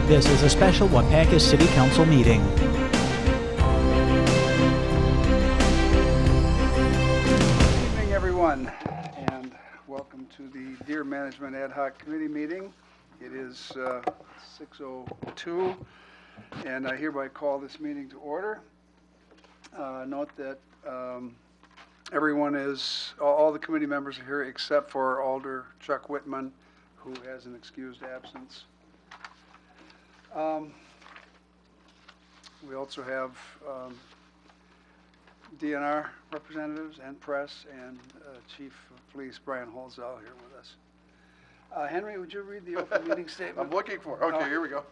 This is a special Waupaca City Council meeting. Good evening, everyone, and welcome to the Deer Management Ad Hoc Committee meeting. It is 6:02, and I hereby call this meeting to order. Note that everyone is, all the committee members are here except for Alder Chuck Whitman, who has an excused absence. We also have DNR representatives and press and Chief of Police Brian Holzell here with us. Henry, would you read the open meeting statement? I'm looking for it. Okay, here we go.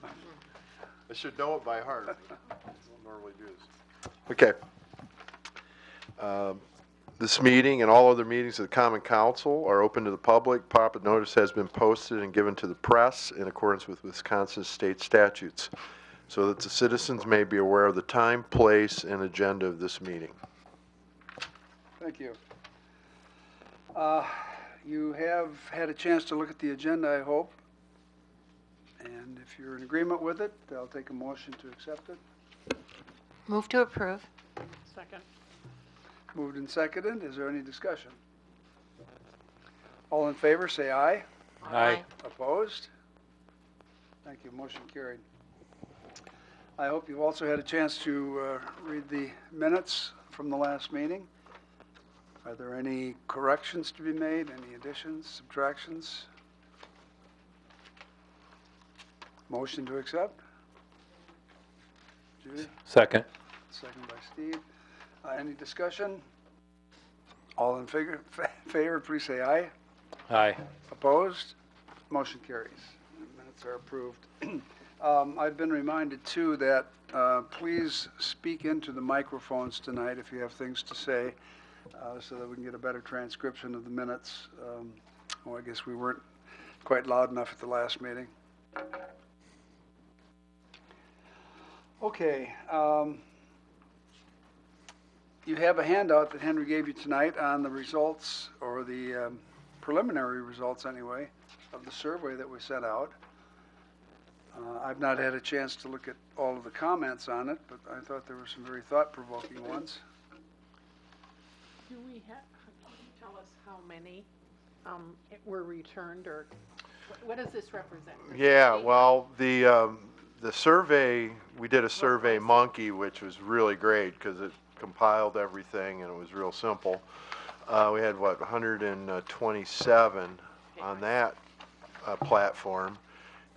I should know it by heart. I don't normally do this. Okay. This meeting and all other meetings of the Common Council are open to the public. Proper notice has been posted and given to the press in accordance with Wisconsin state statutes, so that the citizens may be aware of the time, place, and agenda of this meeting. Thank you. You have had a chance to look at the agenda, I hope. And if you're in agreement with it, I'll take a motion to accept it. Move to approve. Second. Moved and seconded. Is there any discussion? All in favor, say aye. Aye. Opposed? Thank you. Motion carried. I hope you've also had a chance to read the minutes from the last meeting. Are there any corrections to be made? Any additions, subtractions? Motion to accept? Judy? Second. Second by Steve. Any discussion? All in favor, please say aye. Aye. Opposed? Motion carries. The minutes are approved. I've been reminded, too, that please speak into the microphones tonight if you have things to say, so that we can get a better transcription of the minutes. Well, I guess we weren't quite loud enough at the last meeting. Okay. You have a handout that Henry gave you tonight on the results, or the preliminary results anyway, of the survey that we sent out. I've not had a chance to look at all of the comments on it, but I thought there were some very thought-provoking ones. Do we have, can you tell us how many were returned, or what does this represent? Yeah, well, the survey, we did a Survey Monkey, which was really great because it compiled everything and it was real simple. We had, 127 on that platform,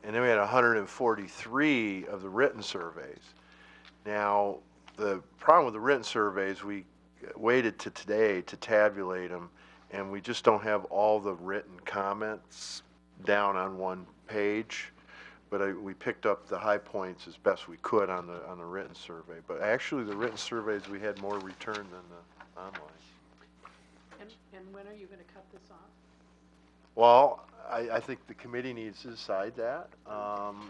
and then we had 143 of the written surveys. Now, the problem with the written surveys, we waited to today to tabulate them, and we just don't have all the written comments down on one page. But we picked up the high points as best we could on the written survey. But actually, the written surveys, we had more return than the online. And when are you going to cut this off? Well, I think the committee needs to decide that.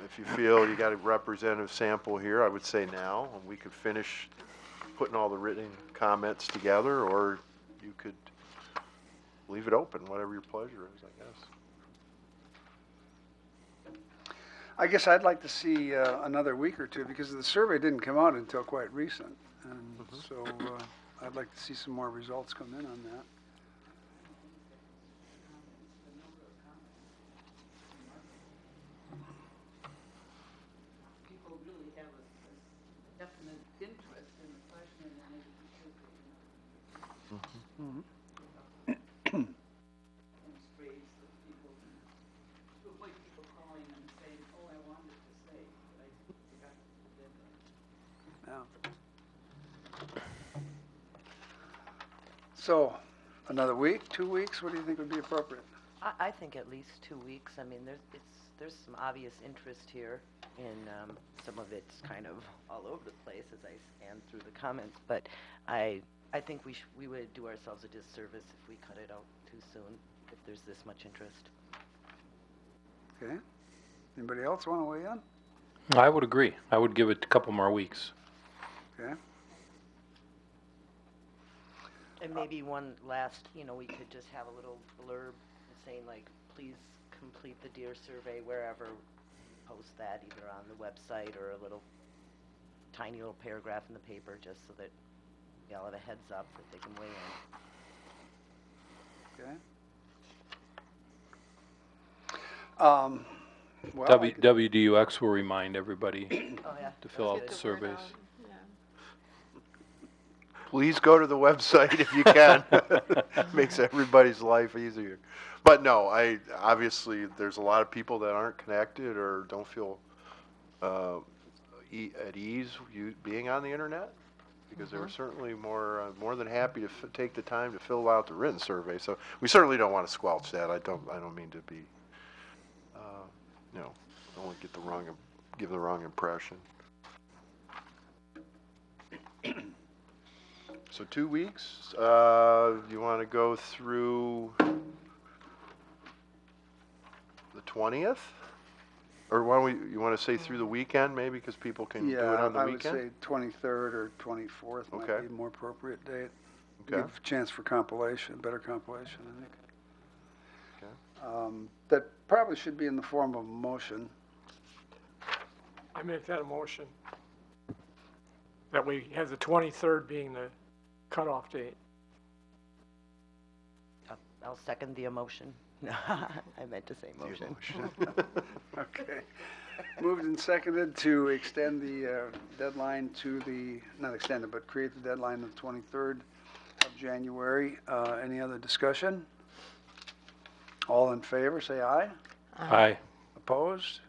If you feel you got a representative sample here, I would say now, and we could finish putting all the written comments together, or you could leave it open, whatever your pleasure is, I guess. I guess I'd like to see another week or two, because the survey didn't come out until quite recent. And so I'd like to see some more results come in on that. People really have a definite interest in the question, and it demonstrates that people, to avoid people calling and saying, oh, I wanted to say, but I forgot to do that. Yeah. So, another week, 2 weeks, what do you think would be appropriate? I think at least 2 weeks. I mean, there's some obvious interest here, and some of it's kind of all over the place as I scan through the comments. But I think we would do ourselves a disservice if we cut it out too soon, if there's this much interest. Okay. Anybody else want to weigh in? I would agree. I would give it a couple more weeks. Okay. And maybe one last, we could just have a little blurb saying, like, please complete the deer survey wherever post that either on the website or a tiny little paragraph in the paper, just so that they all have a heads up that they can weigh in. Okay. Well, I could- WDUX will remind everybody Oh, yeah. to fill out Get the the word surveys. out, yeah. Please go to the website if you can. Makes everybody's life easier. But no, obviously there's a lot of people that aren't connected or don't feel at ease being on the internet, because they were certainly more than happy to take the time to fill out the written survey. So we certainly don't want to squelch that. I don't mean to be don't want to give the wrong impression. So 2 weeks, you want to go through the 20th? Or you want to say through the weekend maybe, because people can do it on the I would weekend? say 23rd or 24th might Okay. be a more appropriate date. Okay. Give a chance for compilation, better compilation, I think. Okay. That probably should be in the form of a motion. I make that a motion. That we have the 23rd being the cutoff date. I'll second the emotion. I meant to say motion. Okay. Moved and seconded to extend the deadline not extend it, but create the deadline of 23rd of January. Any other discussion? All in favor, say aye. Aye. Opposed?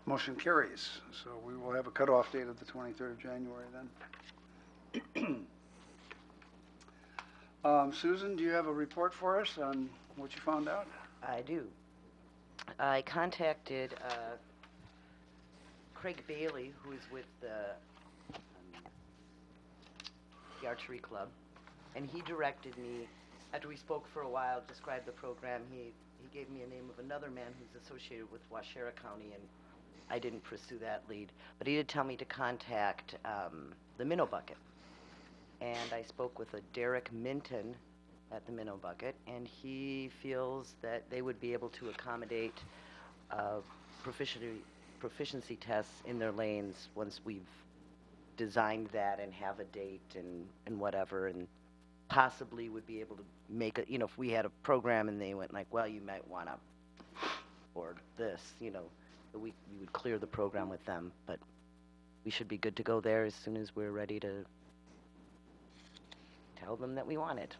Motion carries. So we will have a cutoff date of the 23rd of January then. Susan, do you have a report for us on what you found out? I do. I contacted Craig Bailey, who is with the archery club, and he directed me, after we spoke for a while, described the program, he gave me a name of another man who's associated with Waupaca County, and I didn't pursue that lead, but he did tell me to contact the Minnow Bucket. And I spoke with a Derek Minton at the Minnow Bucket, and he feels that they would be able to accommodate proficiency tests in their lanes once we've designed that and have a date and whatever, and possibly would be able to make it, if we had a program and they went like, well, you might want to, or this, we would clear the program with them, but we should be good to go there as soon as we're ready to tell them that we want it.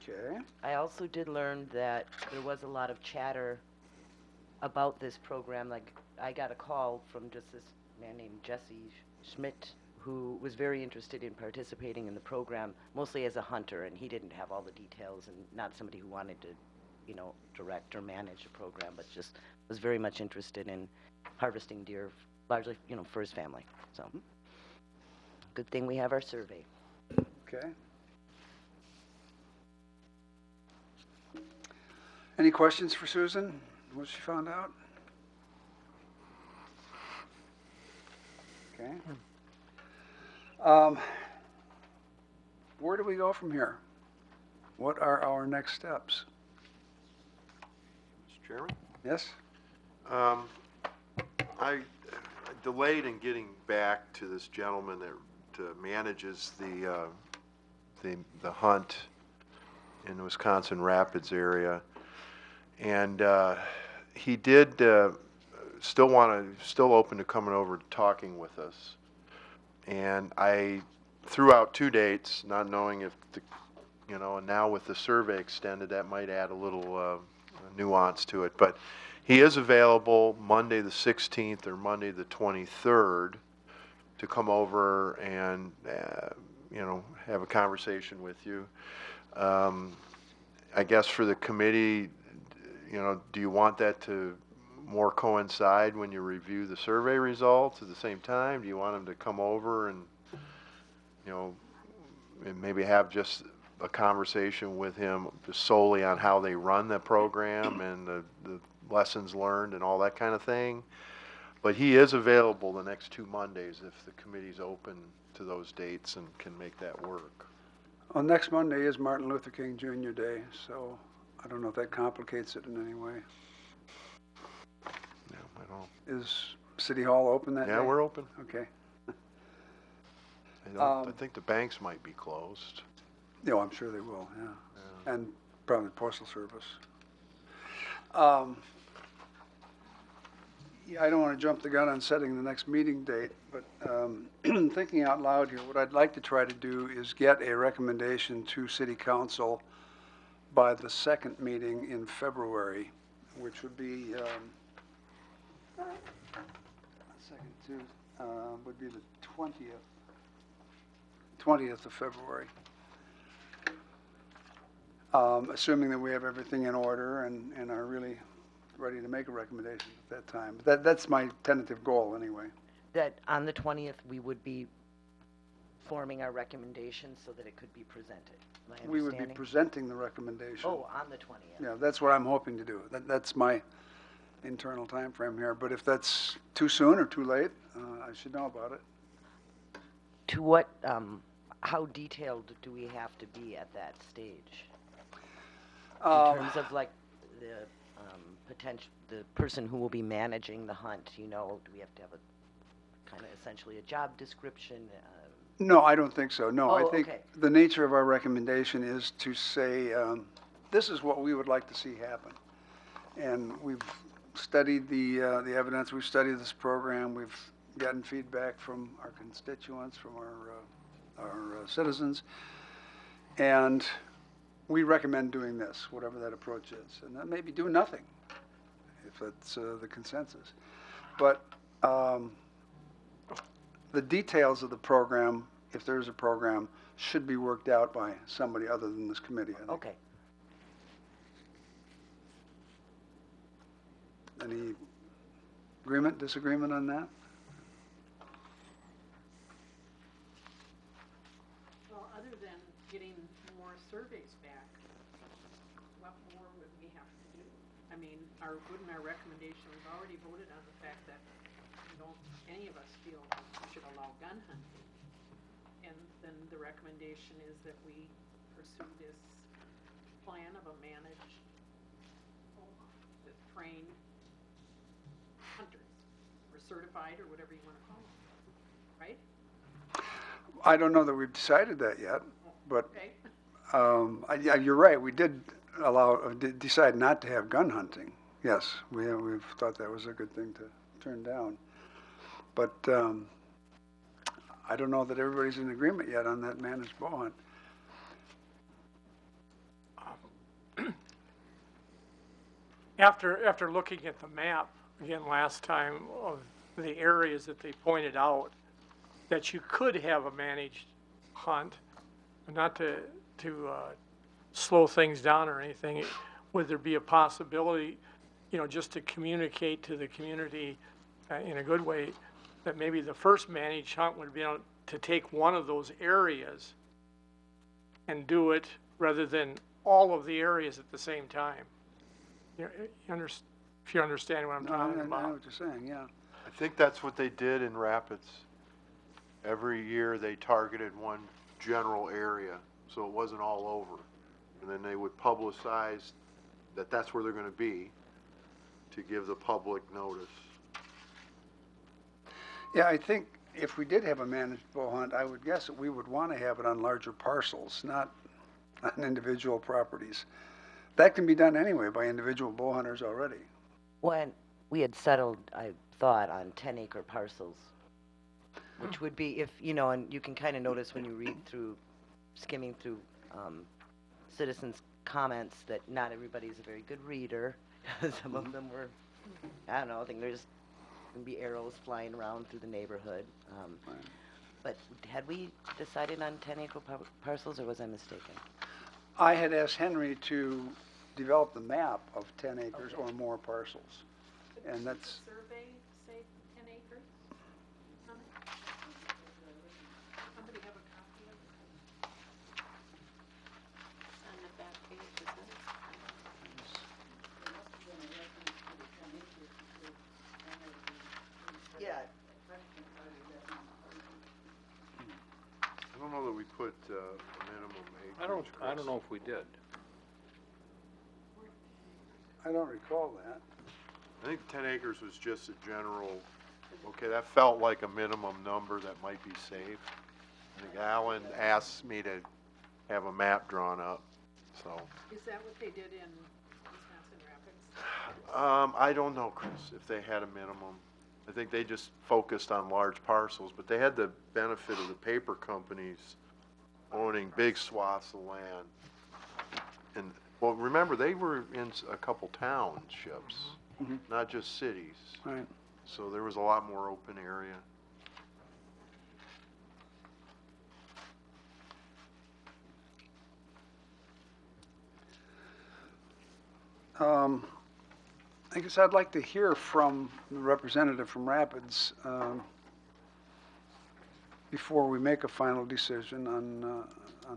Okay. I also did learn that there was a lot of chatter about this program. Like, I got a call from just this man named Jesse Schmidt, who was very interested in participating in the program, mostly as a hunter, and he didn't have all the details, and not somebody who wanted to, direct or manage a program, but just was very much interested in harvesting deer, largely, for his family. So, good thing we have our survey. Okay. Any questions for Susan? What she found out? Okay. Where do we go from here? What are our next steps? Mr. Chairman? Yes? I delayed in getting back to this gentleman that manages the hunt in the Wisconsin Rapids area, and he did still open to coming over and talking with us. And I threw out 2 dates, not knowing if and now with the survey extended, that might add a little nuance to it. But he is available Monday the 16th or Monday the 23rd to come over and have a conversation with you. I guess for the committee, do you want that to more coincide when you review the survey results at the same time? Do you want him to come over and and maybe have just a conversation with him just solely on how they run the program and the lessons learned and all that kind of thing? But he is available the next 2 Mondays if the committee's open to those dates and can make that work. Well, next Monday is Martin Luther King Jr. Day, so I don't know if that complicates it in any way. No, I don't. Is City Hall open that day? Yeah, we're open. Okay. I think the banks might be closed. Yeah, I'm sure they will, yeah. And probably the Postal Service. Yeah, I don't want to jump the gun on setting the next meeting date, but thinking out loud here, what I'd like to try to do is get a recommendation to City Council by the second meeting in February, which would be, would be the 20th of February. Assuming that we have everything in order and are really ready to make a recommendation at that time. That's my tentative goal, anyway. That on the 20th, we would be forming our recommendations so that it could be presented. My We would be understanding? presenting the recommendation. Oh, on the 20th. Yeah, that's what I'm hoping to do. That's my internal time frame here. But if that's too soon or too late, I should know about it. To what, how detailed do we have to be at that stage? In terms of like the the person who will be managing the hunt, do we have to have a kind of essentially a job description? No, I don't think so. No, I Oh, think okay. the nature of our recommendation is to say, this is what we would like to see happen. And we've studied the evidence, we've studied this program, we've gotten feedback from our constituents, from our citizens, and we recommend doing this, whatever that approach is. And that may be do nothing, if that's the consensus. But the details of the program, if there's a program, should be worked out by somebody other than this committee, I think. Okay. Any agreement, disagreement on that? Well, other than getting more surveys back, what more would we have to do? I mean, wouldn't our recommendation, we've already voted on the fact that any of us feel we should allow gun hunting. And then the recommendation is that we pursue this plan of a managed, with trained hunters, or certified, or whatever you want to call them, right? I don't know that we've decided that yet, but Okay. yeah, you're right. We did decide not to have gun hunting. Yes, we've thought that was a good thing to turn down. But I don't know that everybody's in agreement yet on that managed bow hunt. After looking at the map again last time of the areas that they pointed out, that you could have a managed hunt, not to slow things down or anything, would there be a possibility, just to communicate to the community in a good way, that maybe the first managed hunt would be able to take one of those areas and do it rather than all of the areas at the same time? If you understand what I'm talking I know about. what you're saying, yeah. I think that's what they did in Rapids. Every year they targeted one general area, so it wasn't all over. And then they would publicize that that's where they're going to be to give the public notice. Yeah, I think if we did have a managed bow hunt, I would guess that we would want to have it on larger parcels, not on individual properties. That can be done anyway by individual bow hunters already. When we had settled, I thought, on 10-acre parcels, which would be if, and you can kind of notice when you read through, skimming through citizens' comments, that not everybody's a very good reader. Some of them were, I don't know, I think there's going to be arrows flying around through the neighborhood. But had we decided on 10-acre parcels, or was I mistaken? I had asked Henry to develop the map of 10 acres or more parcels. And that's, Does the survey say 10 acres? Somebody have a copy of it? On the back page, is it? Yeah. I don't know that we put a minimum acreage. I don't know if we did. I don't recall that. I think 10 acres was just a general, okay, that felt like a minimum number that might be safe. I think Alan asked me to have a map drawn up, so. Is that what they did in Wisconsin Rapids? I don't know, Chris, if they had a minimum. I think they just focused on large parcels, but they had the benefit of the paper companies owning big swaths of land. And, well, remember, they were in a couple townships, not just cities. Right. So there was a lot more open area. I guess I'd like to hear from the representative from Rapids before we make a final decision on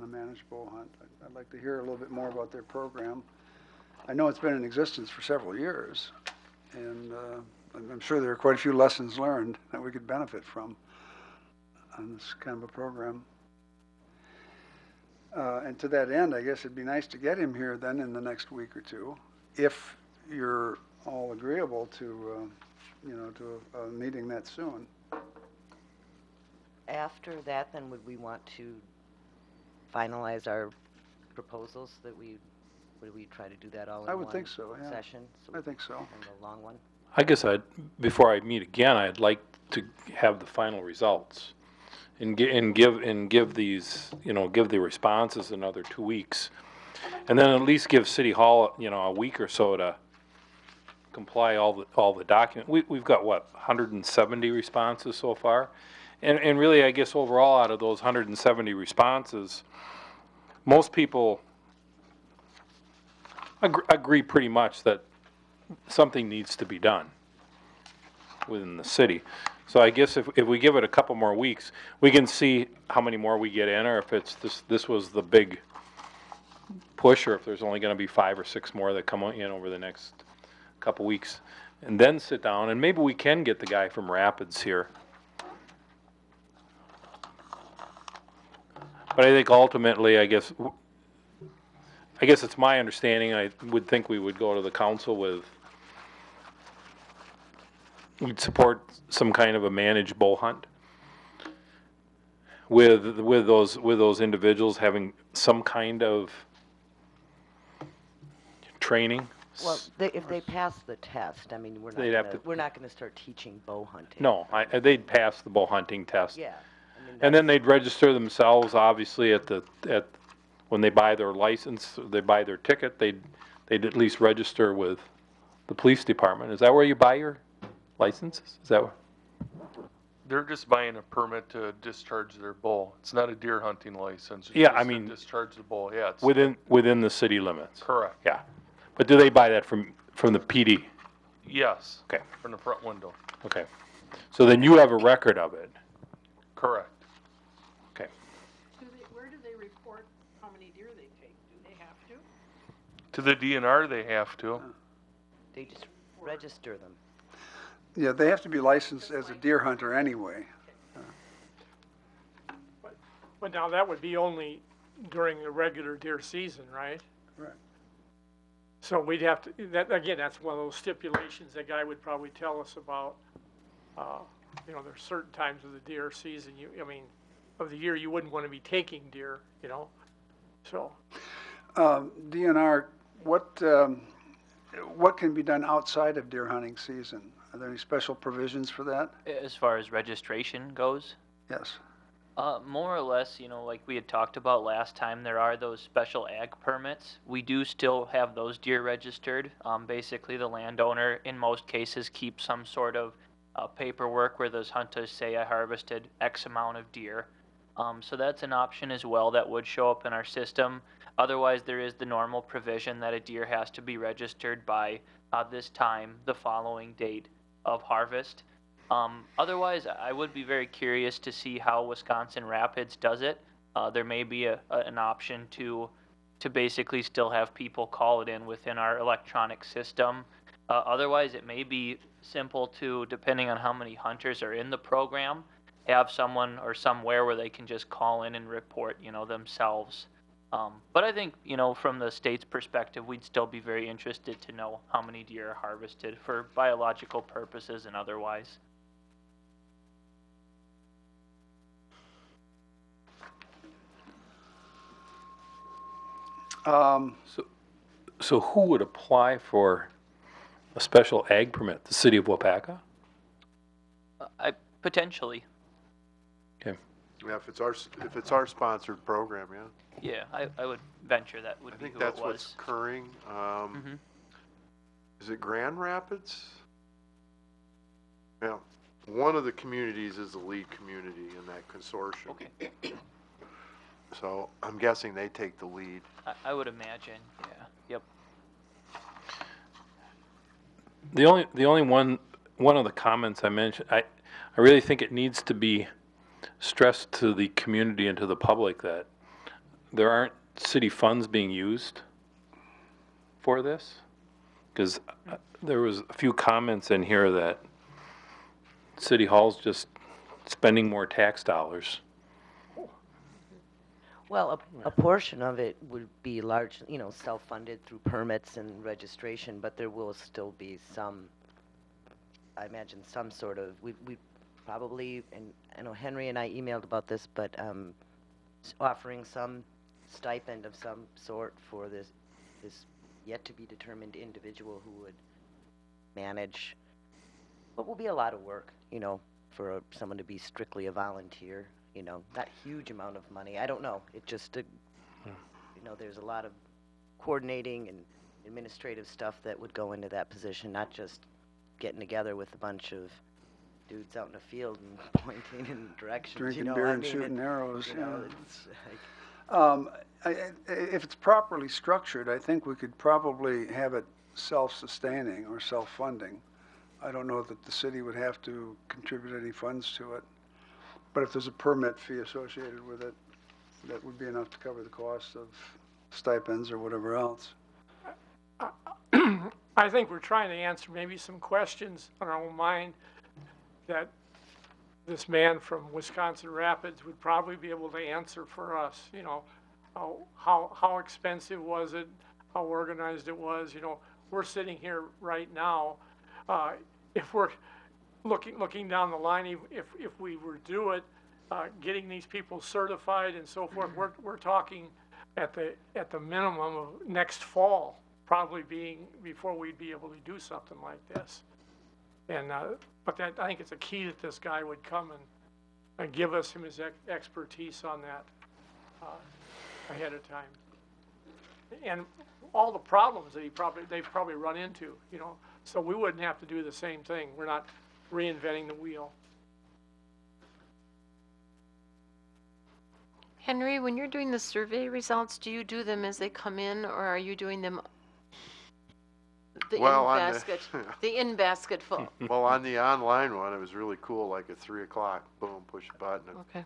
a managed bow hunt. I'd like to hear a little bit more about their program. I know it's been in existence for several years, and I'm sure there are quite a few lessons learned that we could benefit from on this kind of a program. And to that end, I guess it'd be nice to get him here then in the next week or two, if you're all agreeable to, to a meeting that soon. After that, then would we want to finalize our proposals would we try to do that all in I would one think so, yeah. session? I think so. Kind of a long one? I guess before I meet again, I'd like to have the final results and give these, give the responses another 2 weeks. And then at least give City Hall, a week or so to comply all the document. We've got what, 170 responses so far? And really, I guess overall out of those 170 responses, most people agree pretty much that something needs to be done within the city. So I guess if we give it a couple more weeks, we can see how many more we get in, or if it's this was the big push, or if there's only going to be 5 or 6 more that come in over the next couple weeks, and then sit down, and maybe we can get the guy from Rapids here. But I think ultimately, I guess it's my understanding, I would think we would go to the council we'd support some kind of a managed bow hunt with those individuals having some kind of training. Well, if they pass the test, I mean, They'd have to- we're not gonna start teaching bow hunting. No, they'd pass the bow hunting test. Yeah. I mean, And then that's- they'd register themselves, obviously, when they buy their license, they buy their ticket, they'd at least register with the police department. Is that where you buy your licenses? Is that what? They're just buying a permit to discharge their bull. It's not a deer hunting license. It's Yeah, just I to mean, discharge the bull, yeah. It's within the city limits? correct. Yeah. But do they buy that from the PD? Yes. Okay. From the front window. Okay. So then you have a record of it? Correct. Okay. Where do they report how many deer they take? Do they have to? To the DNR, they have to. They just register them. Yeah, they have to be licensed as a deer hunter anyway. But now that would be only during the regular deer season, right? Right. So we'd have to, that's one of those stipulations that guy would probably tell us about. There's certain times of the deer season, of the year you wouldn't want to be taking deer, so. DNR, what can be done outside of deer hunting season? Are there any special provisions for that? As far as registration goes, Yes. more or less, like we had talked about last time, there are those special ag permits. We do still have those deer registered. Basically, the landowner, in most cases, keeps some sort of paperwork where those hunters say, I harvested X amount of deer. So that's an option as well that would show up in our system. Otherwise, there is the normal provision that a deer has to be registered by this time, the following date of harvest. Otherwise, I would be very curious to see how Wisconsin Rapids does it. There may be an option to basically still have people call it in within our electronic system. Otherwise, it may be simple to, depending on how many hunters are in the program, have someone or somewhere where they can just call in and report, themselves. But I think, you know, from the state's perspective, we'd still be very interested to know how many deer are harvested for biological purposes and otherwise. So who would apply for a special ag permit? The city of Waupaca? Potentially, Okay. Yeah, if it's our sponsored program, yeah. yeah, I would venture that would I be think who that's it what's was. occurring. Mhm. Is it Grand Rapids? Yeah, one of the communities is the lead community in that consortium. Okay, So I'm guessing they take the lead. I would imagine, yeah, yep. The only one of the comments I mentioned, I really think it needs to be stressed to the community and to the public that there aren't city funds being used for this. Because there was a few comments in here that City Hall's just spending more tax dollars. Well, a portion of it would be large, you know, self-funded through permits and registration, but there will still be some, I imagine, some sort of, we probably, and I know Henry and I emailed about this, but offering some stipend of some sort for this yet-to-be-determined individual who would manage what will be a lot of work, you know, for someone to be strictly a volunteer. You know, not huge amount of money. I don't know. It just, you know, there's a lot of coordinating and administrative stuff that would go into that position, not just getting together with a bunch of dudes out in the field and pointing in directions. Drinking you know, beer I and mean, shooting arrows, you know, yeah. it's like, If it's properly structured, I think we could probably have it self-sustaining or self-funding. I don't know that the city would have to contribute any funds to it. But if there's a permit fee associated with it, that would be enough to cover the cost of stipends or whatever else. I think we're trying to answer maybe some questions on our own mind that this man from Wisconsin Rapids would probably be able to answer for us, you know. How expensive was it? How organized it was? You know, we're sitting here right now. If we're looking down the line, if we were to do it, getting these people certified and so forth, we're talking at the minimum of next fall, probably being before we'd be able to do something like this. And but that, I think it's a key that this guy would come and give us his expertise on that ahead of time, and all the problems that they've probably run into, you know. So we wouldn't have to do the same thing. We're not reinventing the wheel. Henry, when you're doing the survey results, do you do them as they come in, or are you doing them the in-basket full? Well, on the online one, it was really cool, like at 3 o'clock, boom, push a button. Okay.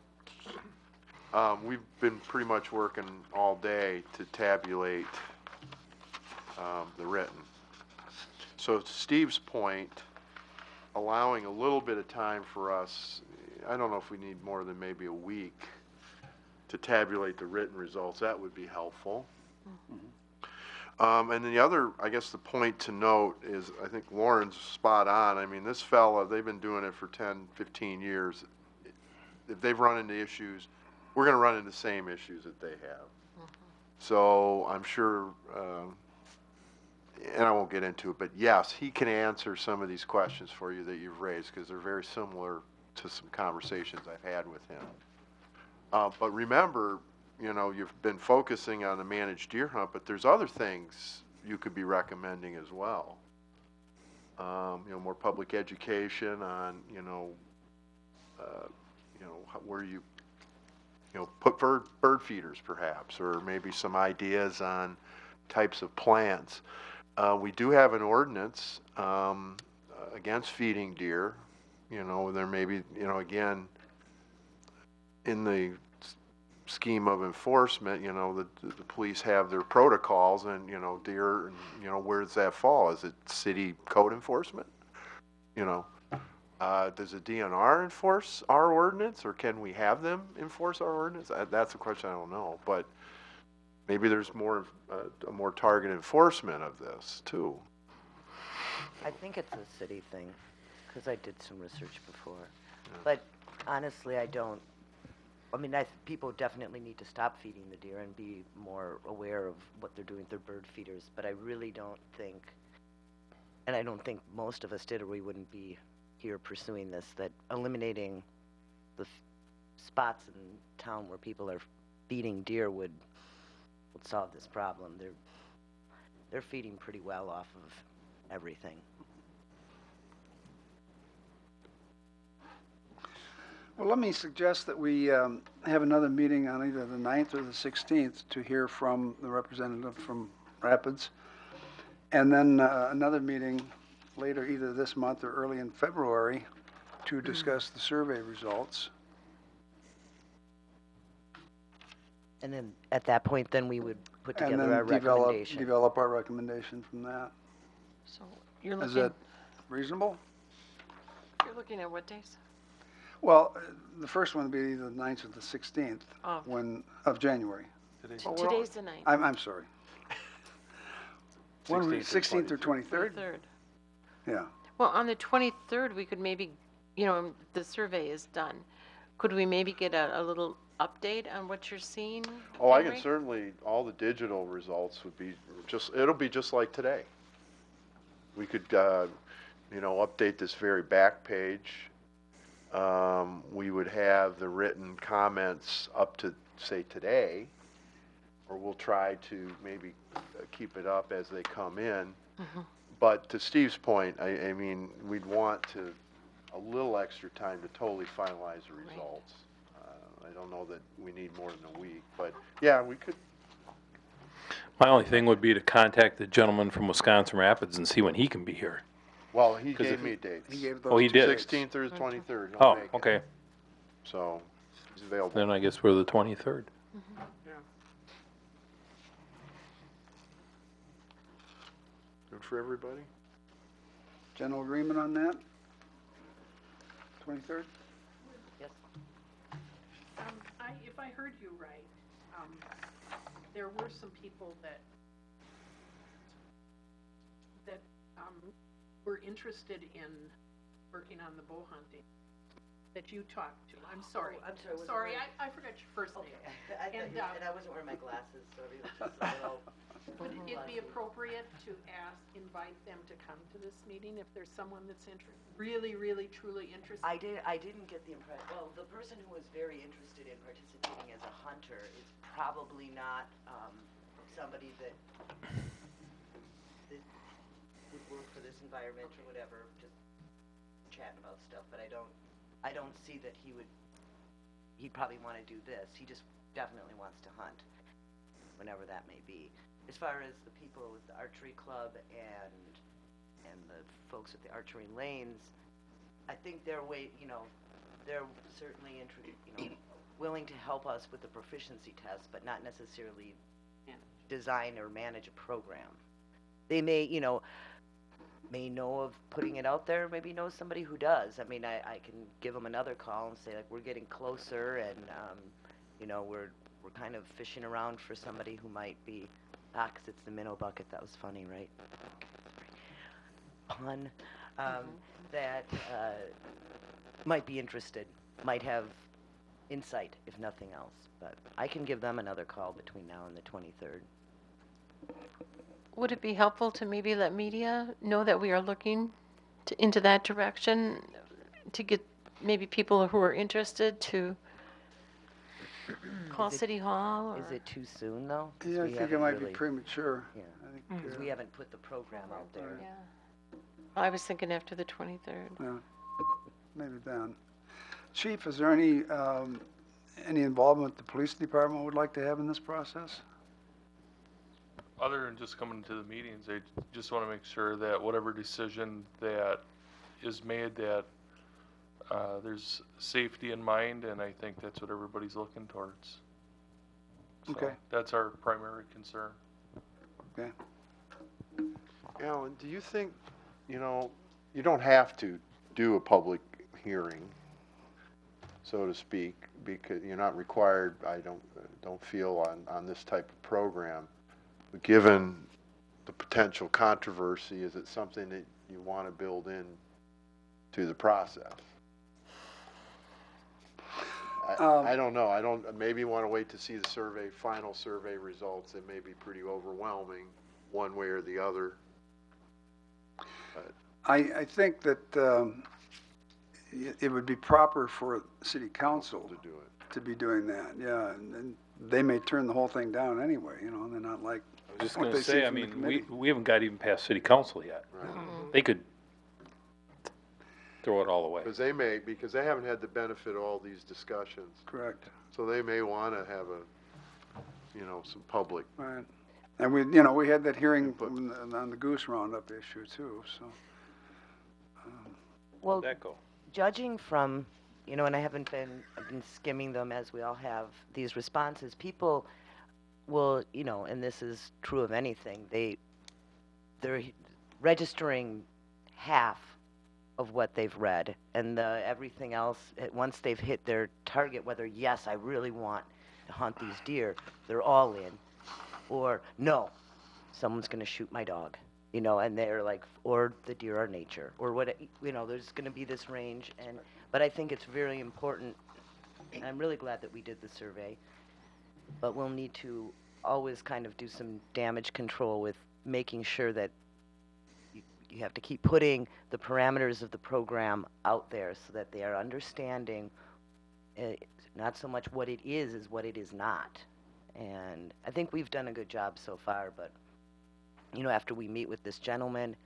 We've been pretty much working all day to tabulate the written. So to Steve's point, allowing a little bit of time for us, I don't know if we need more than maybe a week to tabulate the written results. That would be helpful. And then the other, I guess the point to note is, I think Lauren's spot on. I mean, this fella, they've been doing it for 10, 15 years. If they've run into issues, we're going to run into the same issues that they have. So I'm sure, and I won't get into it, but yes, he can answer some of these questions for you that you've raised, because they're very similar to some conversations I've had with him. But remember, you know, you've been focusing on the managed deer hunt, but there's other things you could be recommending as well. You know, more public education on, where you put bird feeders perhaps, or maybe some ideas on types of plants. We do have an ordinance against feeding deer. You know, there may be, again, in the scheme of enforcement, the police have their protocols, and, deer, where does that fall? Is it city code enforcement? Does the DNR enforce our ordinance, or can we have them enforce our ordinance? That's a question I don't know, but maybe there's more, a more targeted enforcement of this too. I think it's a city thing, because I did some research before. But honestly, I don't, I mean, people definitely need to stop feeding the deer and be more aware of what they're doing with their bird feeders, but I really don't think, and I don't think most of us did, or we wouldn't be here pursuing this, that eliminating the spots in town where people are feeding deer would solve this problem. They're feeding pretty well off of everything. Well, let me suggest that we have another meeting on either the 9th or the 16th to hear from the representative from Rapids. And then another meeting later, either this month or early in February, to discuss the survey results. And then at that point, then we would put And together our then recommendation. develop our recommendation from that. So you're Is looking, that reasonable? you're looking at what days? Well, the first one would be either the 9th or the 16th Of- of January. Today's the 9th. I'm sorry. When were we, 16th 16th or 23rd? 23rd. Yeah. Well, on the 23rd, we could maybe, the survey is done. Could we maybe get a little update on what you're seeing? Oh, I can Henry? certainly, all the digital results would be it'll be just like today. We could, update this very back page. We would have the written comments up to, say, today, or we'll try to maybe keep it up as they come in. But to Steve's point, I mean, we'd want a little extra time to totally finalize the results. I don't know that we need more than a week, but yeah, we could. My only thing would be to contact the gentleman from Wisconsin Rapids and see when he can be here. Well, he 'Cause gave if me dates. He gave Oh, he those did? 16th or the 23rd. he'll Oh, make it. okay. So, he's available. Then I guess we're the 23rd. Good for everybody? General agreement on that? 23rd? Yes. If I heard you right, there were some people that were interested in working on the bow hunting that you talked to. I'm sorry. I'm sorry. was it Sorry, right? I forgot your first name. And I wasn't wearing my glasses, so it was just a little. Would it be appropriate to invite them to come to this meeting if there's someone that's really, really, truly interested? I didn't get the impression, well, the person who was very interested in participating as a hunter is probably not, somebody that would work for this environment or whatever, just chatting about stuff, but I don't see that he'd probably want to do this. He just definitely wants to hunt, whenever that may be. As far as the people with the archery club and the folks at the archery lanes, I think they're certainly willing to help us with the proficiency test, but not necessarily design or manage a program. They may know of putting it out there, maybe know somebody who does. I mean, I can give them another call and say, like, we're getting closer, and we're kind of fishing around for somebody who might be, 'cause it's the minnow bucket. That was funny, right? Pun. That might be interested, might have insight, if nothing else. But I can give them another call between now and the 23rd. Would it be helpful to maybe let media know that we are looking into that direction, to get maybe people who are interested to call City Hall? Or? Is it too soon, though? 'Cause Yeah, I we think it haven't might really- be premature. Yeah, I think, because we haven't put the program out there. Yeah. I was thinking after the 23rd. yeah, maybe then. Chief, is there any involvement the police department would like to have in this process? Other than just coming to the meetings, they just want to make sure that whatever decision that is made, that there's safety in mind, and I think that's what everybody's looking towards. So Okay. that's our primary concern. Okay. Alan, do you think, you don't have to do a public hearing, so to speak, because you're not required, I don't feel on this type of program. But given the potential controversy, is it something that you want to build in to the process? I don't know. Maybe you want to wait to see the final survey results. It may be pretty overwhelming one way or the other. I think that it would be proper for city council to do it. to be doing that, yeah, and they may turn the whole thing down anyway, you know, and they're not like I was just what gonna they see say, I from the mean, committee. we haven't got even past city council yet. Right. They could throw it all away. Because they haven't had the benefit of all these discussions. Correct. So they may want to have some public. Right. And we had that hearing on the goose roundup issue too, so. Well, That go. judging from, and I've been skimming them as we all have, these responses, people will, and this is true of anything, they're registering half of what they've read, and everything else, once they've hit their target, whether, yes, I really want to hunt these deer, they're all in, or, no, someone's going to shoot my dog. And they're like, or the deer are nature, or what, there's going to be this range. But I think it's very important, and I'm really glad that we did the survey, but we'll need to always kind of do some damage control with making sure that you have to keep putting the parameters of the program out there so that they are understanding not so much what it is as what it is not. And I think we've done a good job so far, but after we meet with this gentleman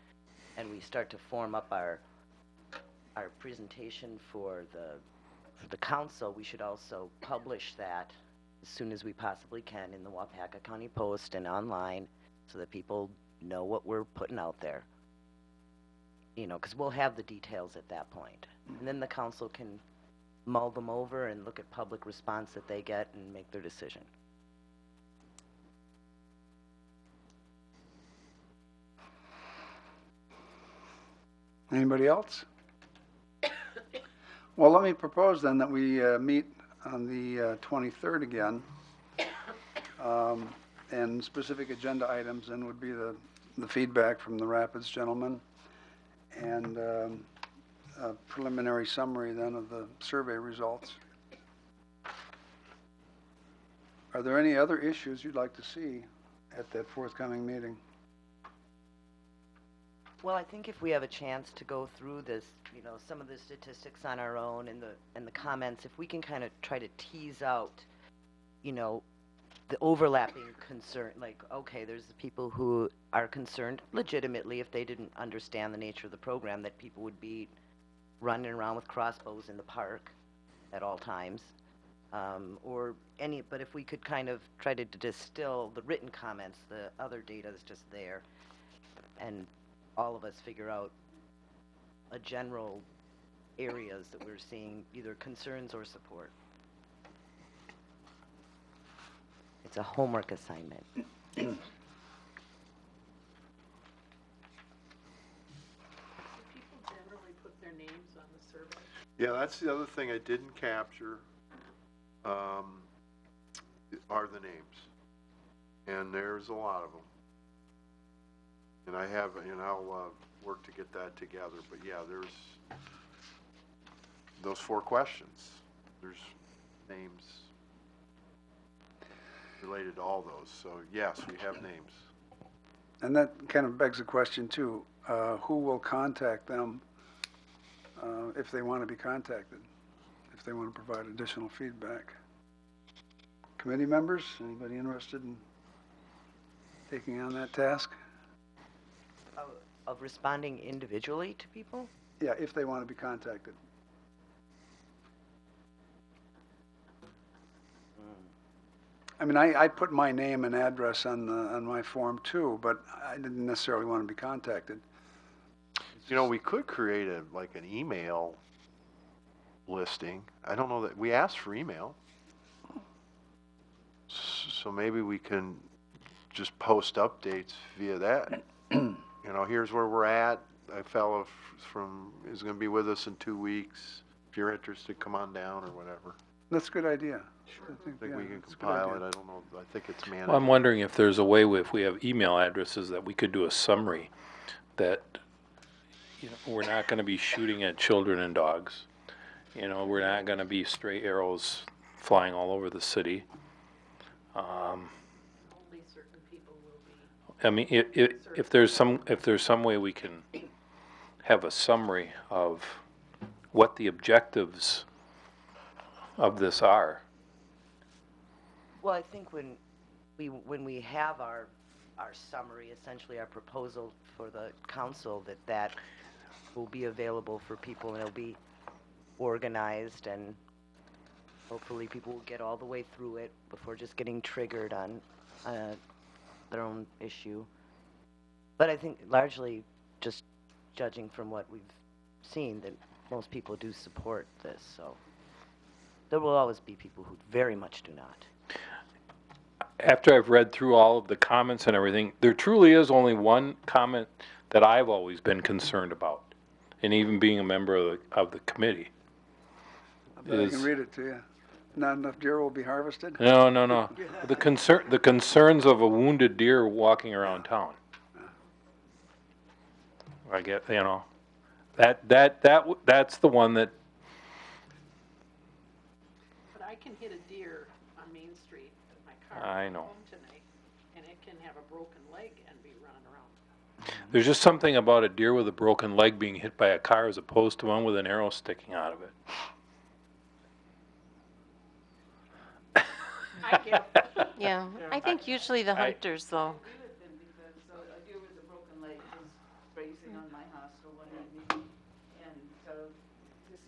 and we start to form up our presentation for the council, we should also publish that as soon as we possibly can in the Waupaca County Post and online so that people know what we're putting out there. Because we'll have the details at that point. And then the council can mull them over and look at public response that they get and make their decision. Anybody else? Well, let me propose then that we meet on the 23rd again. And specific agenda items then would be the feedback from the Rapids gentleman and a preliminary summary then of the survey results. Are there any other issues you'd like to see at that forthcoming meeting? Well, I think if we have a chance to go through this, some of the statistics on our own and the comments, if we can kind of try to tease out, the overlapping concern, like, okay, there's the people who are concerned legitimately if they didn't understand the nature of the program that people would be running around with crossbows in the park at all times, but if we could kind of try to distill the written comments, the other data is just there, and all of us figure out a general areas that we're seeing either concerns or support. It's a homework assignment. Do people generally put their names on the survey? Yeah, that's the other thing I didn't capture, are the names. And there's a lot of them. And I'll work to get that together. But yeah, there's those 4 questions. There's names related to all those. So yes, we have names. And that kind of begs the question too, who will contact them if they want to be contacted, if they want to provide additional feedback? Committee members, anybody interested in taking on that task? Of responding individually to people? Yeah, if they want to be contacted. I mean, I put my name and address on my form too, but I didn't necessarily want to be contacted. We could create an email listing. I don't know that we asked for email. So maybe we can just post updates via that. Here's where we're at. A fellow is going to be with us in 2 weeks. If you're interested, come on down or whatever. That's a good idea. I I think yeah, we can that's a good compile idea. it. I don't know. I think it's Well, I'm manageable. wondering if there's a way, if we have email addresses, that we could do a summary that, you know, we're not gonna be shooting at children and dogs. You know, we're not gonna be stray arrows flying all over the city. Only certain people will be. I mean, if there's some way we can have a summary of what the objectives of this are. Well, I think when we have our summary, essentially our proposal for the council, that will be available for people, and it'll be organized, and hopefully people will get all the way through it before just getting triggered on their own issue. But I think largely, just judging from what we've seen, that most people do support this, so there will always be people who very much do not. After I've read through all of the comments and everything, there truly is only one comment that I've always been concerned about, and even being a member of the committee. I bet I can read it to you. Not enough deer will be harvested? No. The concerns of a wounded deer walking around town. I get, you know, that's the one that, But I can hit a deer on Main Street with my car. I know. Home tonight, and it can have a broken leg and be running around. there's just something about a deer with a broken leg being hit by a car as opposed to one with an arrow sticking out of it. I get it. Yeah, I think usually the hunters, though. I agree with them because a deer with a broken leg was grazing on my hostel one evening, and to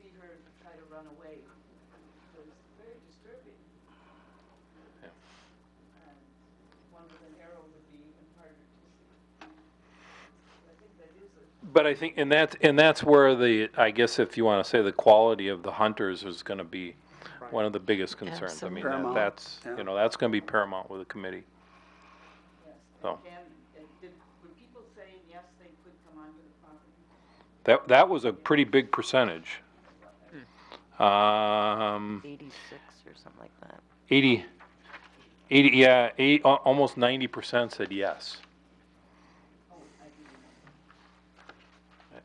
see her try to run away was very disturbing. Yeah. And one with an arrow would be even harder to see. I think that is a But I think, and that's where I guess if you want to say the quality of the hunters is going to be one of the biggest concerns. I mean, Paramount. that's, Yeah. you know, that's going to be paramount with the committee. yes. So. Were people saying yes, they could come onto the property? That was a pretty big percentage. 86 or something like that. 80, yeah, almost 90% said yes.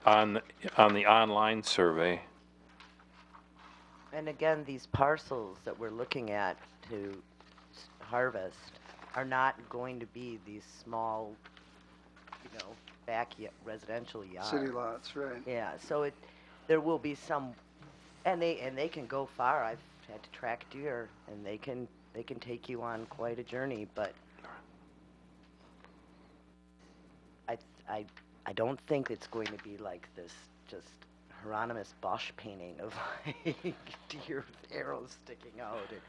On the online survey. And again, these parcels that we're looking at to harvest are not going to be these small, you know, residential yards. City lots, right. Yeah, so there will be some, and they can go far. I've had to track deer, and they can take you on quite a journey, but I don't think it's going to be like this just Hieronymus Bosch painting of like deer with arrows sticking out. And,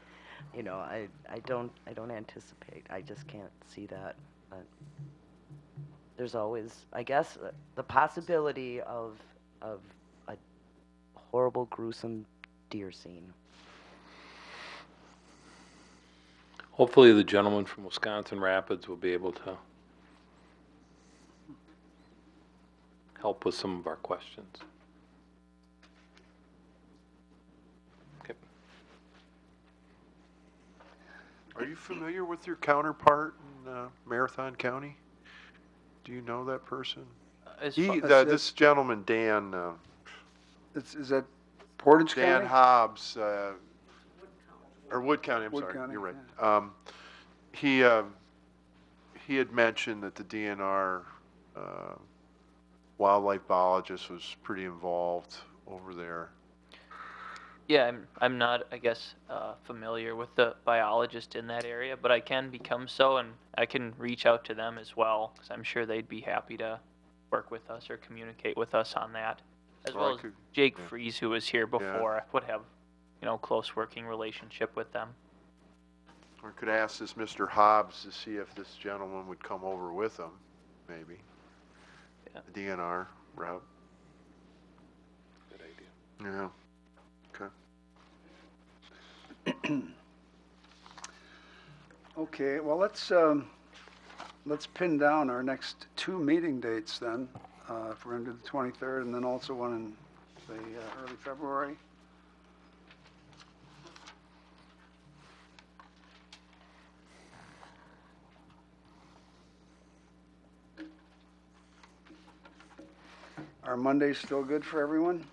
you know, I don't anticipate. I just can't see that. But there's always, I guess, the possibility of a horrible, gruesome deer scene. Hopefully the gentleman from Wisconsin Rapids will be able to help with some of our questions. Okay. Are you familiar with your counterpart in Marathon County? Do you know that person? This gentleman, Dan. Is that Portage Dan County? Hobbs, or Wood County. I'm Wood sorry, County, you're right. He had mentioned that the DNR wildlife biologist was pretty involved over there. Yeah, I'm not, I guess, familiar with the biologist in that area, but I can become so, and I can reach out to them as well, because I'm sure they'd be happy to work with us or communicate with us on that. As well as Jake Fries, who was here before, I would have, you know, close working relationship with them. Or could ask this Mr. Hobbs to see if this gentleman would come over with him, maybe. Yeah. The DNR route. Good idea. Yeah. Okay. Okay, well, let's pin down our next two meeting dates then, if we're going to do the 23rd, and then also one in, say, early February. Are Mondays still good for everyone?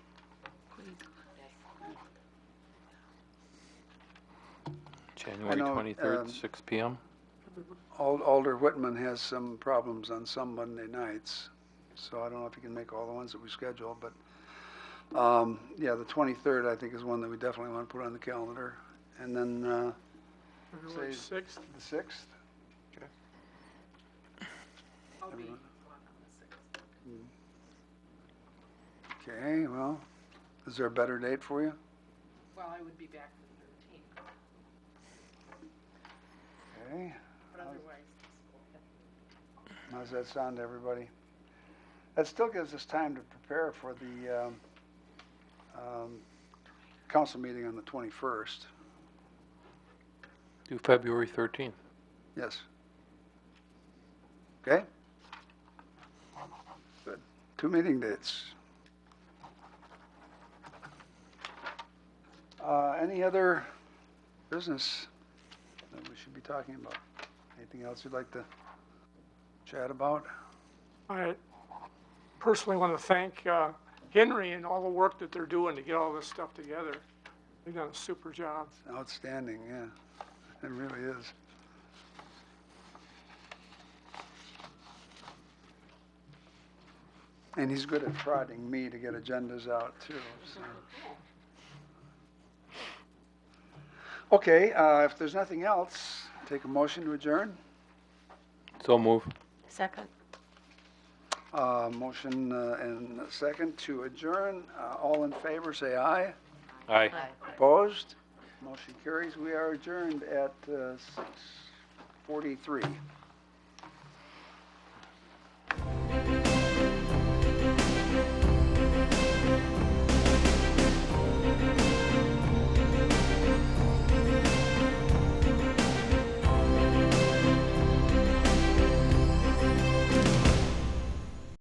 January know, 23rd, 6 PM. Alder Whitman has some problems on some Monday nights, so I don't know if he can make all the ones that we schedule, but, yeah, the 23rd, I think, is one that we definitely want to put on the calendar. And then, February say 6th. the 6th? I'll be Everyone? gone on the 6th. Okay, well, is there a better date for you? Well, I would be back the 13th, Okay, but otherwise, how's that sound to everybody? That still gives us time to prepare for the, council meeting on the 21st. Do February 13th. Yes. Okay? Good. 2 meeting dates. Any other business that we should be talking about? Anything else you'd like to chat about? I personally want to thank Henry and all the work that they're doing to get all this stuff together. They've done a super job. Outstanding, yeah. It really is. And he's good at prodding me to get agendas out too, so. Okay, if there's nothing else, take a motion to adjourn. So move. Second. Motion and a second to adjourn. All in favor, say aye. Aye. Opposed? Motion carries. We are adjourned at 6:43.